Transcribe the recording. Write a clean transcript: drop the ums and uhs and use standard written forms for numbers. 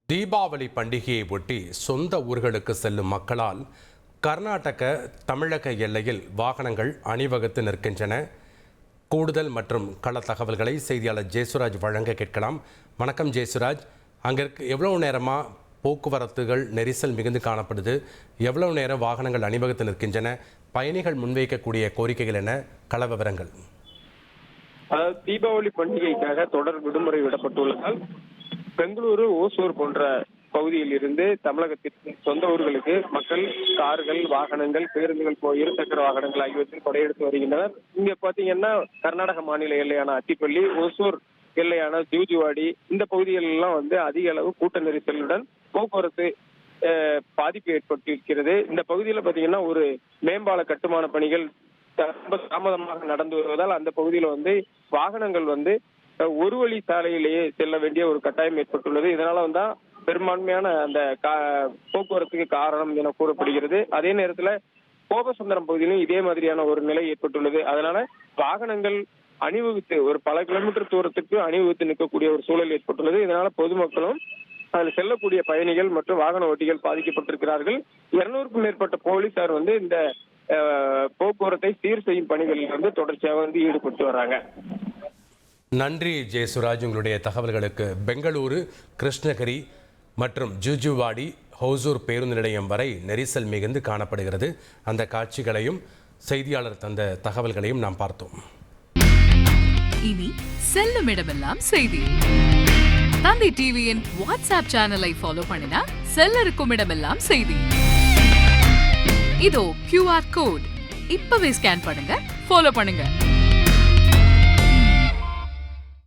தீபாவளி பண்டிகையை ஒட்டி சொந்த ஊர்களுக்கு செல்லும் மக்களால் கர்நாடக தமிழக எல்லையில் வாகனங்கள் அணிவகுத்து நிற்கின்றன. கூடுதல் மற்றும் கள தகவல்களை செய்தியாளர் ஜெயசுராஜ் வழங்க கேட்கலாம். வணக்கம் ஜெயசுராஜ், அங்கே எவ்வளவு நேரமாக போக்குவரத்துகள் நெரிசல் மிகுந்து காணப்படுது? எவ்வளவு நேரம் வாகனங்கள் அணிவகுத்து நிற்கின்றன? பயணிகள் முன்வைக்கக்கூடிய கோரிக்கைகள் என்ன? கள விவரங்கள். தீபாவளி பண்டிகைக்காக தொடர் விடுமுறை விடப்பட்டுள்ளதால் பெங்களூரு, ஓசூர் போன்ற பகுதியில் இருந்து தமிழகத்திற்கு சொந்த ஊர்களுக்கு மக்கள் கார்கள், வாகனங்கள், பேருந்துகள், இருசக்கர வாகனங்கள் ஆகியவற்றில் கொடையெடுத்து வருகின்றனர். இங்க பாத்தீங்கன்னா கர்நாடக மாநில எல்லையான அத்திப்பள்ளி, ஓசூர் எல்லையான ஜூஜுவாடி, இந்த பகுதிகளெல்லாம் அதிக அளவு கூட்ட நெரிசலுடன் போக்குவரத்து பாதிப்பு ஏற்பட்டிருக்கிறது. இந்த பகுதியில பாத்தீங்கன்னா ஒரு மேம்பால கட்டுமான பணிகள் ரொம்ப தாமதமாக நடந்து வருவதால் அந்த பகுதியில வாகனங்கள் ஒரு வழி சாலையிலேயே செல்ல வேண்டிய ஒரு கட்டாயம் ஏற்பட்டுள்ளது. இதனால பெரும்பான்மையான அந்த போக்குவரத்துக்கு காரணம் என கூறப்படுகிறது. அதே நேரத்துல கோபசுந்தரம் பகுதியிலும் இதே மாதிரியான ஒரு நிலை ஏற்பட்டுள்ளது. அதனால வாகனங்கள் அணிவகுத்து ஒரு பல கிலோமீட்டர் தூரத்துக்கு அணிவகுத்து நிற்கக்கூடிய ஒரு சூழல் ஏற்பட்டுள்ளது. இதனால பொதுமக்களும் அதில் செல்லக்கூடிய பயணிகள் மற்றும் வாகன ஓட்டிகள் பாதிக்கப்பட்டிருக்கிறார்கள். 200க்கும் மேற்பட்ட போலீசார் இந்த போக்குவரத்தை சீர் செய்யும் பணிகளில் தொடர்ச்சியாக ஈடுபட்டு வர்றாங்க. நன்றி ஜெயசுராஜ், உங்களுடைய தகவல்களுக்கு. பெங்களூரு, கிருஷ்ணகிரி மற்றும் ஜூஜுவாடி, ஹோசூர் பேருந்து நிலையம் வரை நெரிசல் மிகுந்து காணப்படுகிறது. அந்த காட்சிகளையும் செய்தியாளர் தந்த தகவல்களையும் நாம் பார்த்தோம். இனி செல்லும் இடமெல்லாம் செய்தி. தந்தி டிவியின் வாட்ஸ்அப் சேனலை ஃபாலோ பண்ணினா செல்ல இருக்கும் இடமெல்லாம் செய்தி. இதோ QR கோட், இப்பவே ஸ்கேன் பண்ணுங்க, ஃபாலோ பண்ணுங்க.